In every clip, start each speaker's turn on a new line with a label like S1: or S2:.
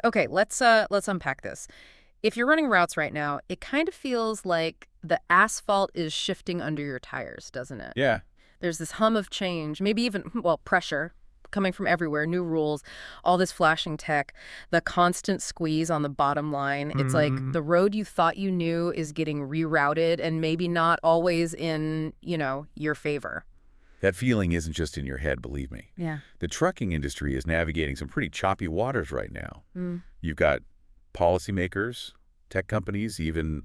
S1: Okay, let's unpack this. If you're running routes right now, it kind of feels like the asphalt is shifting under your tires, doesn't it?
S2: Yeah.
S1: There's this hum of change, maybe even, well, pressure coming from everywhere, new rules, all this flashing tech, the constant squeeze on the bottom line. It's like
S2: Mm.
S1: the road you thought you knew is getting rerouted and maybe not always in, your favor.
S2: That feeling isn't just in your head, believe me.
S1: Yeah.
S2: The trucking industry is navigating some pretty choppy waters right now.
S1: Mm.
S2: You've got policymakers, tech companies, even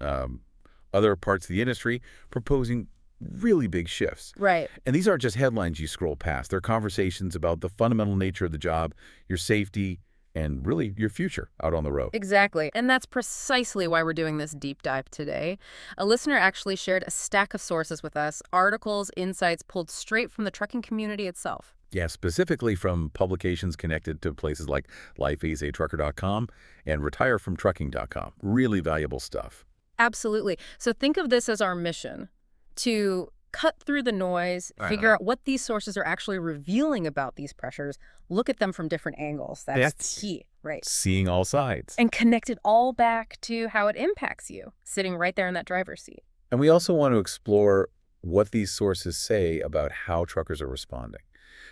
S2: other parts of the industry proposing really big shifts.
S1: Right.
S2: And these aren't just headlines you scroll past. They're conversations about the fundamental nature of the job, your safety, and really your future out on the road.
S1: Exactly. And that's precisely why we're doing this deep dive today. A listener actually shared a stack of sources with us, articles, insights pulled straight from the trucking community itself.
S2: Yeah, specifically from publications connected to places like lifeasatrucker.com and retirefromtrucking.com. Really valuable stuff.
S1: Absolutely. So think of this as our mission to cut through the noise,
S2: Right.
S1: figure out what these sources are actually revealing about these pressures, look at them from different angles. That's
S2: That's
S1: key, right?
S2: seeing all sides.
S1: And connect it all back to how it impacts you, sitting right there in that driver's seat.
S2: And we also want to explore what these sources say about how truckers are responding.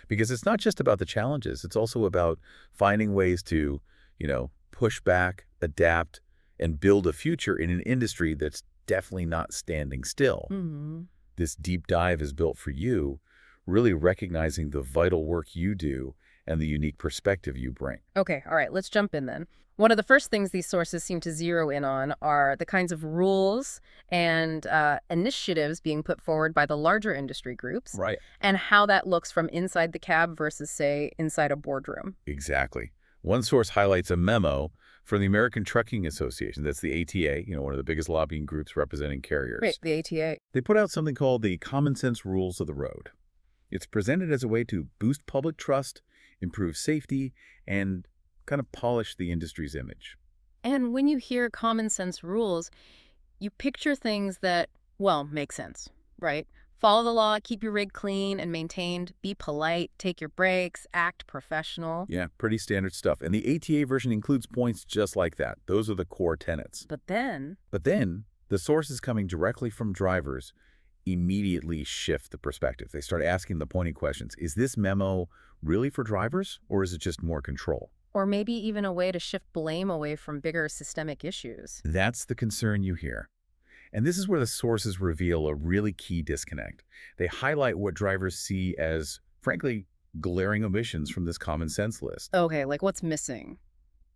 S2: Because it's not just about the challenges, it's also about finding ways to, push back, adapt, and build a future in an industry that's definitely not standing still.
S1: Hmm.
S2: This deep dive is built for you, really recognizing the vital work you do and the unique perspective you bring.
S1: Okay, all right, let's jump in then. One of the first things these sources seem to zero in on are the kinds of rules and initiatives being put forward by the larger industry groups
S2: Right.
S1: and how that looks from inside the cab versus, say, inside a boardroom.
S2: Exactly. One source highlights a memo from the American Trucking Association. That's the ATA, one of the biggest lobbying groups representing
S1: Right,
S2: carriers.
S1: the ATA.
S2: They put out something called the Common Sense Rules of the Road. It's presented as a way to boost public trust, improve safety, and kind of polish the industry's image.
S1: And when you hear common sense rules, you picture things that, well, make sense, right? Follow the law, keep your rig clean and maintained, be polite, take your breaks, act professional.
S2: Yeah, pretty standard stuff. And the ATA version includes points just like that. Those are the core tenets.
S1: But then,
S2: But then, the sources coming directly from drivers immediately shift the perspective. They start asking the pointing questions. Is this memo really for drivers, or is it just more control?
S1: or maybe even a way to shift blame away from bigger systemic issues.
S2: That's the concern you hear. And this is where the sources reveal a really key disconnect. They highlight what drivers see as, frankly, glaring omissions from this common sense list.
S1: Okay, like what's missing?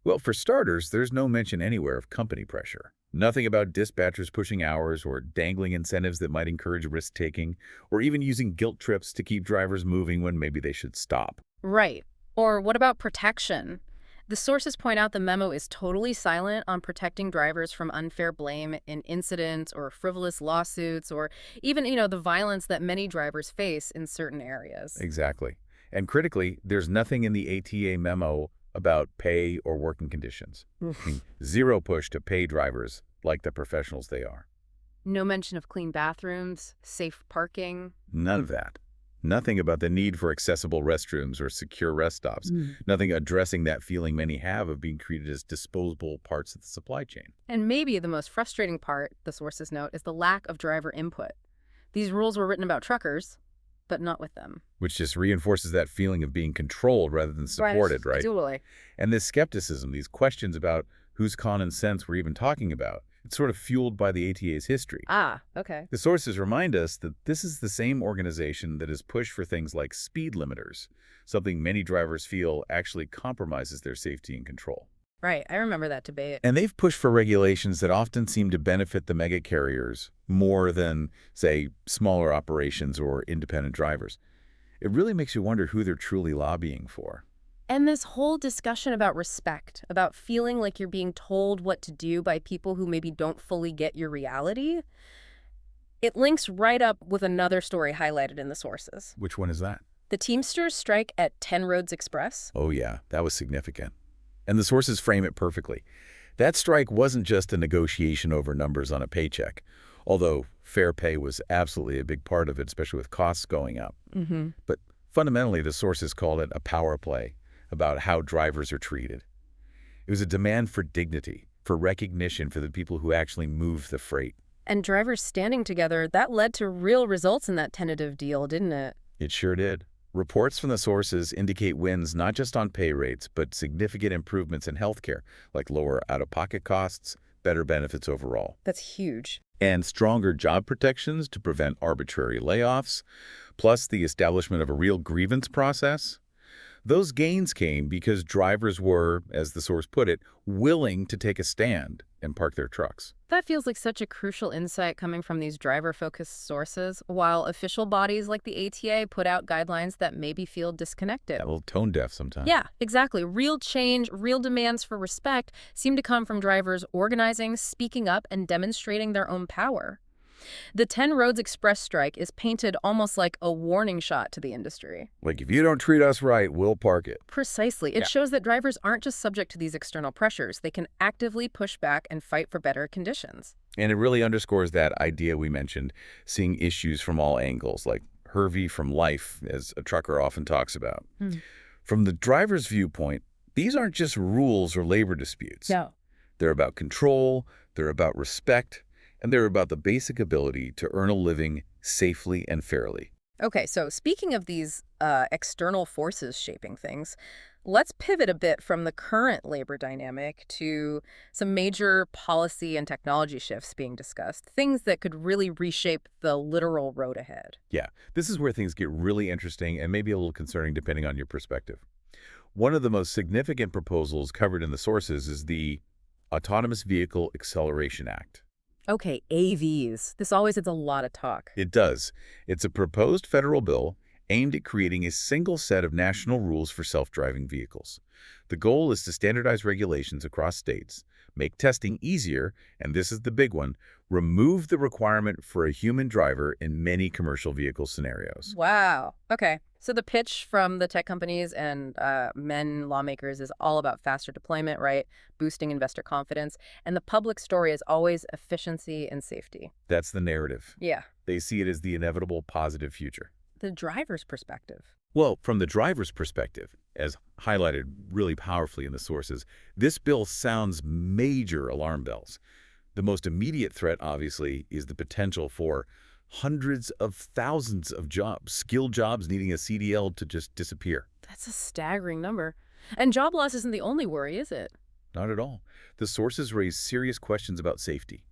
S2: Well, for starters, there's no mention anywhere of company pressure. Nothing about dispatchers pushing hours or dangling incentives that might encourage risk-taking, or even using guilt trips to keep drivers moving when maybe they should stop.
S1: Right. Or what about protection? The sources point out the memo is totally silent on protecting drivers from unfair blame in incidents or frivolous lawsuits or even, the violence that many drivers face in certain areas.
S2: Exactly. And critically, there's nothing in the ATA memo about pay or working conditions. I mean, zero push to pay drivers like the professionals they are.
S1: No mention of clean bathrooms, safe parking.
S2: None of that. Nothing about the need for accessible restrooms or secure rest stops. Nothing addressing that feeling many have of being treated as disposable parts of the supply chain.
S1: And maybe the most frustrating part, the sources note, is the lack of driver input. These rules were written about truckers, but not with them.
S2: Which just reinforces that feeling of being controlled rather than supported, right?
S1: Totally.
S2: And this skepticism, these questions about whose common sense we're even talking about, it's sort of fueled by the ATA's history.
S1: Ah, okay.
S2: The sources remind us that this is the same organization that has pushed for things like speed limiters, something many drivers feel actually compromises their safety and control.
S1: Right, I remember that debate.
S2: And they've pushed for regulations that often seem to benefit the mega carriers more than, say, smaller operations or independent drivers. It really makes you wonder who they're truly lobbying for.
S1: And this whole discussion about respect, about feeling like you're being told what to do by people who maybe don't fully get your reality, it links right up with another story highlighted in the sources.
S2: Which one is that?
S1: The Teamsters strike at 10 Roads Express.
S2: Oh yeah, that was significant. And the sources frame it perfectly. That strike wasn't just a negotiation over numbers on a paycheck, although fair pay was absolutely a big part of it, especially with costs going up. But fundamentally, the sources called it a power play about how drivers are treated. It was a demand for dignity, for recognition for the people who actually move the freight.
S1: And drivers standing together, that led to real results in that tentative deal, didn't it?
S2: It sure did. Reports from the sources indicate wins not just on pay rates, but significant improvements in healthcare, like lower out-of-pocket costs, better benefits overall,
S1: That's huge.
S2: and stronger job protections to prevent arbitrary layoffs, plus the establishment of a real grievance process. Those gains came because drivers were, as the source put it, willing to take a stand and park their trucks.
S1: That feels like such a crucial insight coming from these driver-focused sources, while official bodies like the ATA put out guidelines that maybe feel disconnected.
S2: A little tone deaf sometimes.
S1: Yeah, exactly. Real change, real demands for respect seem to come from drivers organizing, speaking up, and demonstrating their own power. The 10 Roads Express strike is painted almost like a warning shot to the industry.
S2: Like, if you don't treat us right, we'll park it.
S1: Precisely. It shows that drivers aren't just subject to these external pressures. They can actively push back and fight for better conditions.
S2: And it really underscores that idea we mentioned, seeing issues from all angles, like Hervey from life, as a trucker often talks about. From the driver's viewpoint, these aren't just rules or labor disputes.
S1: No.
S2: They're about control, they're about respect, and they're about the basic ability to earn a living safely and fairly.
S1: Okay, so speaking of these external forces shaping things, let's pivot a bit from the current labor dynamic to some major policy and technology shifts being discussed, things that could really reshape the literal road ahead.
S2: Yeah, this is where things get really interesting and maybe a little concerning depending on your perspective. One of the most significant proposals covered in the sources is the Autonomous Vehicle Acceleration Act.
S1: Okay, AVs. This always is a lot of talk.
S2: It does. It's a proposed federal bill aimed at creating a single set of national rules for self-driving vehicles. The goal is to standardize regulations across states, make testing easier, and this is the big one, remove the requirement for a human driver in many commercial vehicle scenarios.
S1: Wow. Okay. So the pitch from the tech companies and lawmakers is all about faster deployment, right? Boosting investor confidence. And the public story is always efficiency and safety.
S2: That's the narrative.
S1: Yeah.
S2: They see it as the inevitable positive future.
S1: The driver's perspective.
S2: Well, from the driver's perspective, as highlighted really powerfully in the sources, this bill sounds major alarm bells. The most immediate threat, obviously, is the potential for hundreds of thousands of jobs, skilled jobs needing a CDL to just disappear.
S1: That's a staggering number. And job loss isn't the only worry, is it?
S2: Not at all. The sources raise serious questions about safety.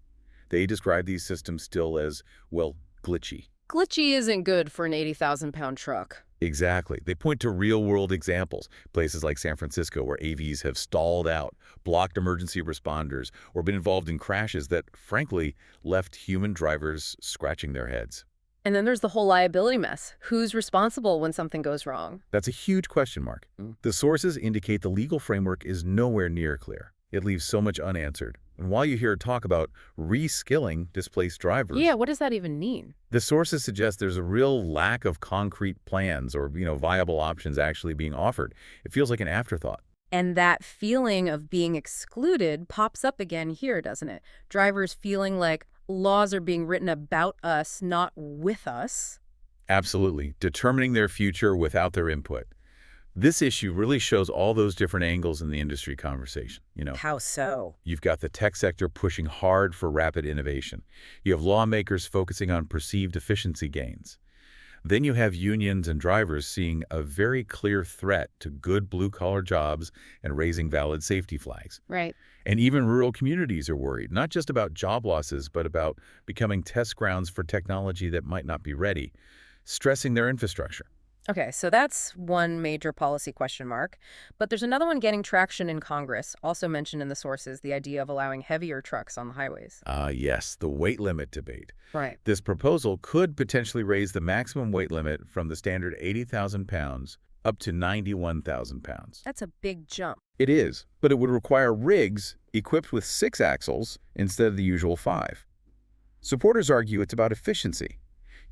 S2: They describe these systems still as, well, glitchy.
S1: Glitchy isn't good for an 80,000-pound truck.
S2: Exactly. They point to real-world examples, places like San Francisco where AVs have stalled out, blocked emergency responders, or been involved in crashes that, frankly, left human drivers scratching their heads.
S1: And then there's the whole liability mess. Who's responsible when something goes wrong?
S2: That's a huge question mark. The sources indicate the legal framework is nowhere near clear. It leaves so much unanswered. And while you hear talk about reskilling displaced drivers,
S1: Yeah, what does that even mean?
S2: the sources suggest there's a real lack of concrete plans or, viable options actually being offered. It feels like an afterthought.
S1: And that feeling of being excluded pops up again here, doesn't it? Drivers feeling like laws are being written about us, not with us.
S2: Absolutely. Determining their future without their input. This issue really shows all those different angles in the industry conversation.
S1: How so?
S2: You've got the tech sector pushing hard for rapid innovation. You have lawmakers focusing on perceived efficiency gains. Then you have unions and drivers seeing a very clear threat to good blue-collar jobs and raising valid safety flags.
S1: Right.
S2: And even rural communities are worried, not just about job losses, but about becoming test grounds for technology that might not be ready, stressing their infrastructure.
S1: Okay, so that's one major policy question mark. But there's another one getting traction in Congress, also mentioned in the sources, the idea of allowing heavier trucks on the highways.
S2: Yes, the weight limit debate.
S1: Right.
S2: This proposal could potentially raise the maximum weight limit from the standard 80,000 pounds up to 91,000 pounds.
S1: That's a big jump.
S2: It is, but it would require rigs equipped with 6 axles instead of the usual 5. Supporters argue it's about efficiency.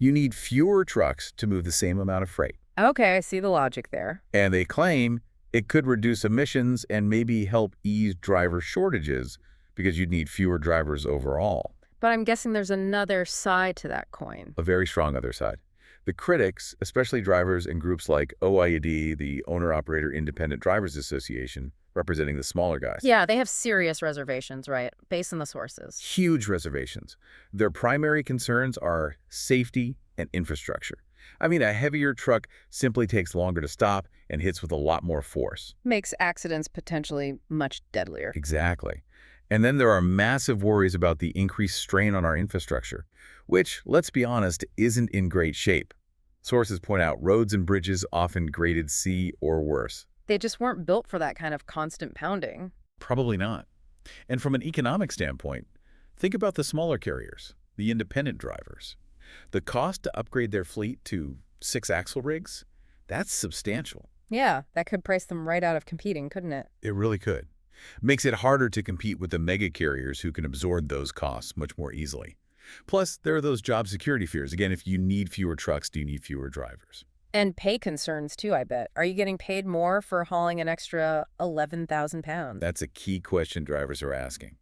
S2: You need fewer trucks to move the same amount of freight.
S1: Okay, I see the logic there.
S2: And they claim it could reduce emissions and maybe help ease driver shortages because you'd need fewer drivers overall.
S1: But I'm guessing there's another side to that coin.
S2: A very strong other side. The critics, especially drivers and groups like OIAD, the Owner-Operator Independent Drivers Association, representing the smaller guys,
S1: Yeah, they have serious reservations, right, based on the sources.
S2: huge reservations. Their primary concerns are safety and infrastructure. I mean, a heavier truck simply takes longer to stop and hits with a lot more force.
S1: Makes accidents potentially much deadlier.
S2: Exactly. And then there are massive worries about the increased strain on our infrastructure, which, let's be honest, isn't in great shape. Sources point out roads and bridges often graded C or worse.
S1: They just weren't built for that kind of constant pounding.
S2: Probably not. And from an economic standpoint, think about the smaller carriers, the independent drivers. The cost to upgrade their fleet to 6-axle rigs, that's substantial.
S1: Yeah, that could price them right out of competing, couldn't it?
S2: It really could. Makes it harder to compete with the mega carriers who can absorb those costs much more easily. Plus, there are those job security fears. Again, if you need fewer trucks, do you need fewer drivers?
S1: And pay concerns, too, I bet. Are you getting paid more for hauling an extra 11,000 pounds?
S2: That's a key question drivers are asking.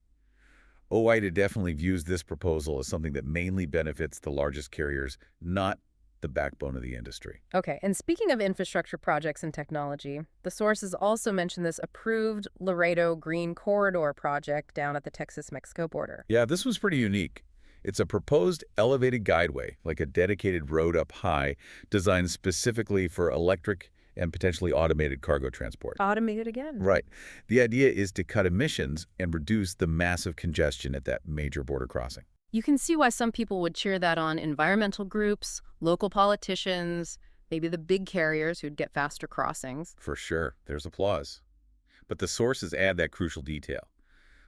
S2: OIDA definitely views this proposal as something that mainly benefits the largest carriers, not the backbone of the industry.
S1: Okay, and speaking of infrastructure projects and technology, the sources also mention this approved Laredo Green Corridor project down at the Texas-Mexico border.
S2: Yeah, this was pretty unique. It's a proposed elevated guideway, like a dedicated road up high, designed specifically for electric and potentially automated cargo transport.
S1: Automated again.
S2: Right. The idea is to cut emissions and reduce the massive congestion at that major border crossing.
S1: You can see why some people would cheer that on: environmental groups, local politicians, maybe the big carriers who'd get faster crossings.
S2: For sure, there's applause. But the sources add that crucial detail.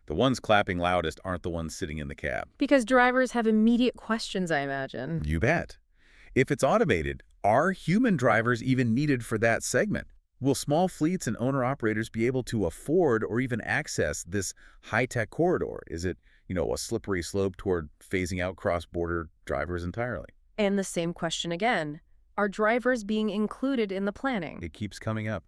S2: The ones clapping loudest aren't the ones sitting in the cab.
S1: Because drivers have immediate questions, I imagine.
S2: You bet. If it's automated, are human drivers even needed for that segment? Will small fleets and owner-operators be able to afford or even access this high-tech corridor? Is it, a slippery slope toward phasing out cross-border drivers entirely?
S1: And the same question again. Are drivers being included in the planning?
S2: It keeps coming up.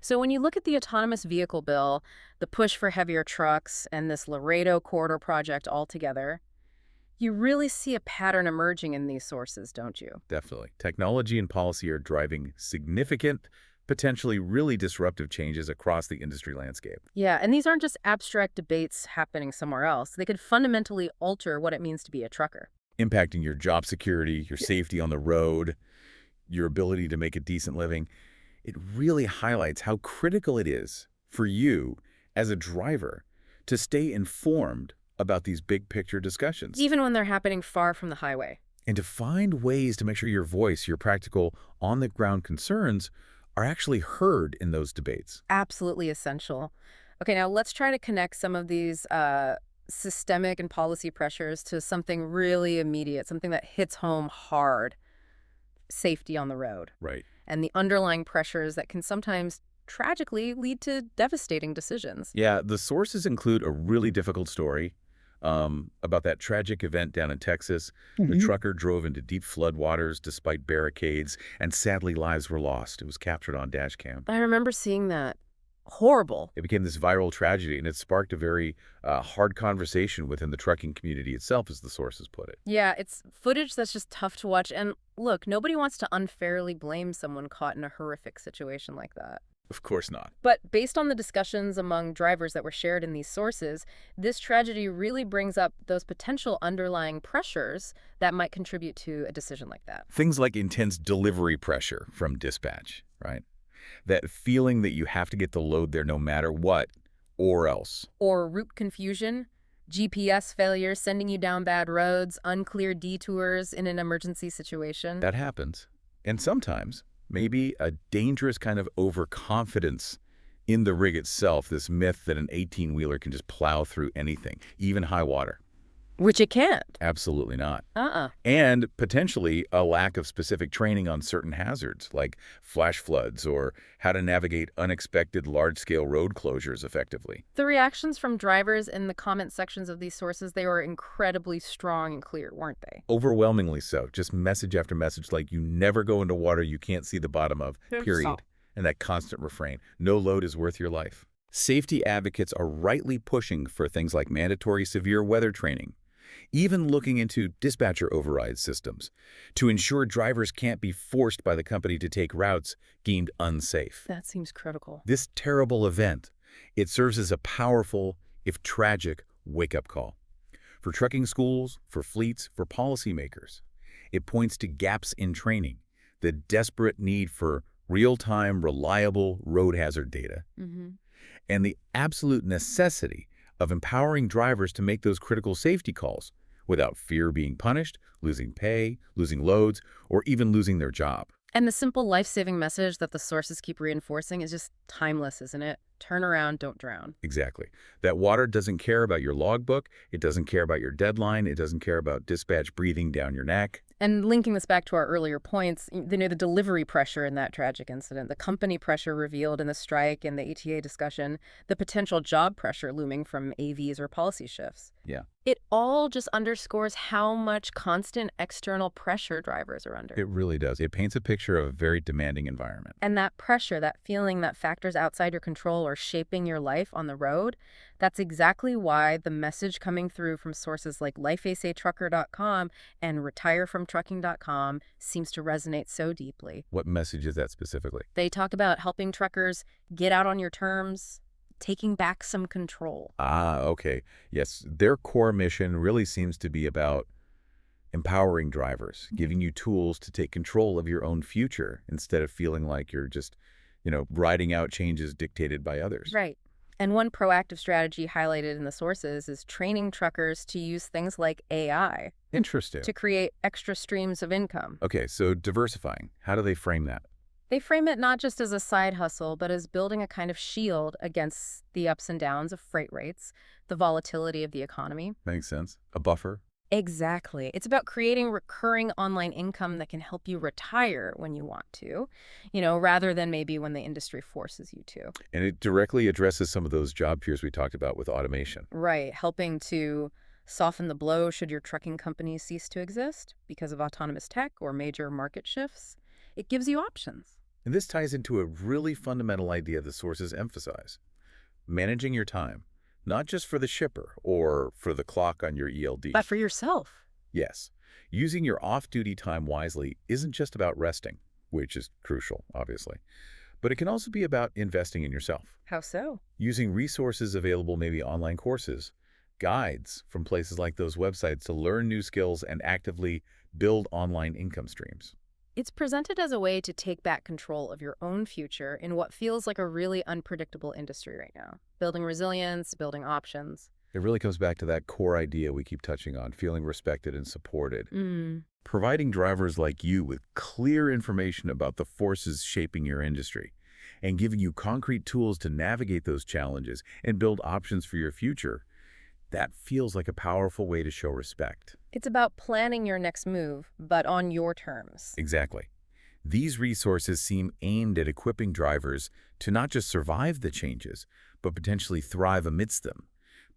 S1: So when you look at the autonomous vehicle bill, the push for heavier trucks, and this Laredo corridor project altogether, you really see a pattern emerging in these sources, don't you?
S2: Definitely. Technology and policy are driving significant, potentially really disruptive changes across the industry landscape.
S1: Yeah, and these aren't just abstract debates happening somewhere else. They could fundamentally alter what it means to be a trucker.
S2: Impacting your job security, your safety on the road, your ability to make a decent living. It really highlights how critical it is for you as a driver to stay informed about these big picture discussions.
S1: Even when they're happening far from the highway.
S2: And to find ways to make sure your voice, your practical, on-the-ground concerns are actually heard in those debates.
S1: Absolutely essential. Okay, now let's try to connect some of these systemic and policy pressures to something really immediate, something that hits home hard: safety on the road.
S2: Right.
S1: And the underlying pressures that can sometimes tragically lead to devastating decisions.
S2: Yeah, the sources include a really difficult story about that tragic event down in Texas. The trucker drove into deep floodwaters despite barricades, and sadly lives were lost. It was captured on dash cam.
S1: I remember seeing that. Horrible.
S2: It became this viral tragedy, and it sparked a very hard conversation within the trucking community itself, as the sources put it.
S1: Yeah, it's footage that's just tough to watch. And look, nobody wants to unfairly blame someone caught in a horrific situation like that.
S2: Of course not.
S1: But based on the discussions among drivers that were shared in these sources, this tragedy really brings up those potential underlying pressures that might contribute to a decision like that.
S2: Things like intense delivery pressure from dispatch, right? That feeling that you have to get the load there no matter what, or else.
S1: Or route confusion, GPS failures sending you down bad roads, unclear detours in an emergency situation.
S2: That happens. And sometimes, maybe a dangerous kind of overconfidence in the rig itself, this myth that an 18-wheeler can just plow through anything, even high water.
S1: Which it can't.
S2: Absolutely not.
S1: Uh-uh.
S2: And potentially a lack of specific training on certain hazards, like flash floods or how to navigate unexpected large-scale road closures effectively.
S1: The reactions from drivers in the comment sections of these sources, they were incredibly strong and clear, weren't they?
S2: Overwhelmingly so. Just message after message like, you never go into water you can't see the bottom of, period. And that constant refrain, no load is worth your life. Safety advocates are rightly pushing for things like mandatory severe weather training, even looking into dispatcher override systems to ensure drivers can't be forced by the company to take routes deemed unsafe.
S1: That seems critical.
S2: This terrible event, it serves as a powerful, if tragic, wake-up call. For trucking schools, for fleets, for policymakers. It points to gaps in training, the desperate need for real-time, reliable road hazard data,
S1: Hmm.
S2: and the absolute necessity of empowering drivers to make those critical safety calls without fear of being punished, losing pay, losing loads, or even losing their job.
S1: And the simple life-saving message that the sources keep reinforcing is just timeless, isn't it? Turn around, don't drown.
S2: Exactly. That water doesn't care about your logbook, it doesn't care about your deadline, it doesn't care about dispatch breathing down your neck.
S1: And linking this back to our earlier points, the delivery pressure in that tragic incident, the company pressure revealed in the strike and the ATA discussion, the potential job pressure looming from AVs or policy shifts.
S2: Yeah,
S1: It all just underscores how much constant external pressure drivers are under.
S2: it really does. It paints a picture of a very demanding environment.
S1: And that pressure, that feeling that factors outside your control or shaping your life on the road, that's exactly why the message coming through from sources like lifesatrucker.com and retirefromtrucking.com seems to resonate so deeply.
S2: What message is that specifically?
S1: They talk about helping truckers get out on your terms, taking back some control.
S2: Ah, okay. Yes, their core mission really seems to be about empowering drivers, giving you tools to take control of your own future instead of feeling like you're just, riding out changes dictated by others.
S1: Right. And one proactive strategy highlighted in the sources is training truckers to use things like AI
S2: Interesting.
S1: to create extra streams of income.
S2: Okay, so diversifying. How do they frame that?
S1: They frame it not just as a side hustle, but as building a kind of shield against the ups and downs of freight rates, the volatility of the economy.
S2: Makes sense. A buffer?
S1: Exactly. It's about creating recurring online income that can help you retire when you want to, rather than maybe when the industry forces you to.
S2: And it directly addresses some of those job fears we talked about with automation.
S1: Right. Helping to soften the blow should your trucking company cease to exist because of autonomous tech or major market shifts. It gives you options.
S2: And this ties into a really fundamental idea the sources emphasize. Managing your time, not just for the shipper or for the clock on your ELD.
S1: But for yourself.
S2: Yes, using your off-duty time wisely isn't just about resting, which is crucial, obviously, but it can also be about investing in yourself.
S1: How so?
S2: Using resources available, maybe online courses, guides from places like those websites to learn new skills and actively build online income streams.
S1: It's presented as a way to take back control of your own future in what feels like a really unpredictable industry right now. Building resilience, building options.
S2: It really comes back to that core idea we keep touching on, feeling respected and supported.
S1: Mm.
S2: Providing drivers like you with clear information about the forces shaping your industry and giving you concrete tools to navigate those challenges and build options for your future, that feels like a powerful way to show respect.
S1: It's about planning your next move, but on your terms.
S2: Exactly. These resources seem aimed at equipping drivers to not just survive the changes, but potentially thrive amidst them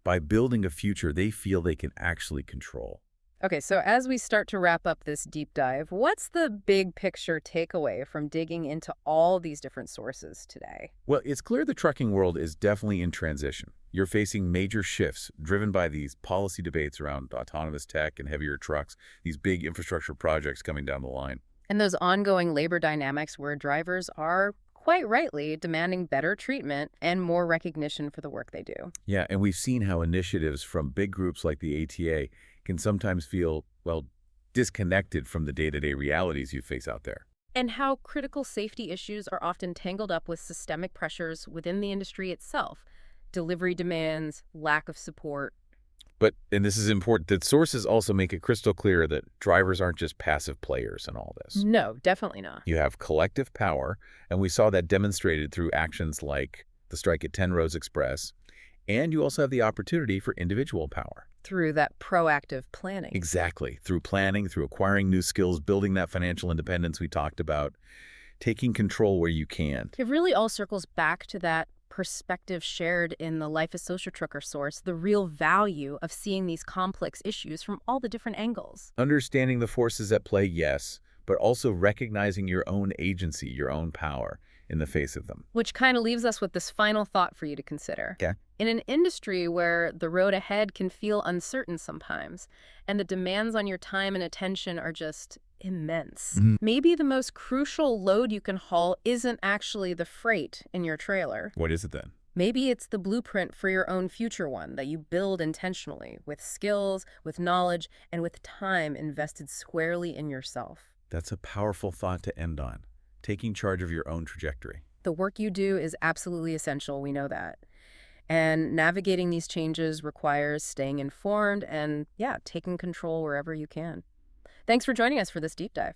S2: by building a future they feel they can actually control.
S1: Okay, so as we start to wrap up this deep dive, what's the big picture takeaway from digging into all these different sources today?
S2: Well, it's clear the trucking world is definitely in transition. You're facing major shifts driven by these policy debates around autonomous tech and heavier trucks, these big infrastructure projects coming down the line.
S1: And those ongoing labor dynamics where drivers are, quite rightly, demanding better treatment and more recognition for the work they do.
S2: Yeah, and we've seen how initiatives from big groups like the ATA can sometimes feel, well, disconnected from the day-to-day realities you face out there.
S1: And how critical safety issues are often tangled up with systemic pressures within the industry itself. Delivery demands, lack of support.
S2: But, and this is important, that sources also make it crystal clear that drivers aren't just passive players in all this.
S1: No, definitely not.
S2: You have collective power, and we saw that demonstrated through actions like the strike at 10 Roads Express, and you also have the opportunity for individual power.
S1: Through that proactive planning.
S2: Exactly. Through planning, through acquiring new skills, building that financial independence we talked about, taking control where you can.
S1: It really all circles back to that perspective shared in the Life as Social Trucker source, the real value of seeing these complex issues from all the different angles.
S2: Understanding the forces at play, yes, but also recognizing your own agency, your own power in the face of them.
S1: Which kind of leaves us with this final thought for you to consider.
S2: Okay.
S1: in an industry where the road ahead can feel uncertain sometimes, and the demands on your time and attention are just immense.
S2: Mhm.
S1: Maybe the most crucial load you can haul isn't actually the freight in your trailer.
S2: What is it then?
S1: Maybe it's the blueprint for your own future one that you build intentionally, with skills, with knowledge, and with time invested squarely in yourself.
S2: That's a powerful thought to end on, taking charge of your own trajectory.
S1: The work you do is absolutely essential, we know that. And navigating these changes requires staying informed and, yeah, taking control wherever you can. Thanks for joining us for this deep dive.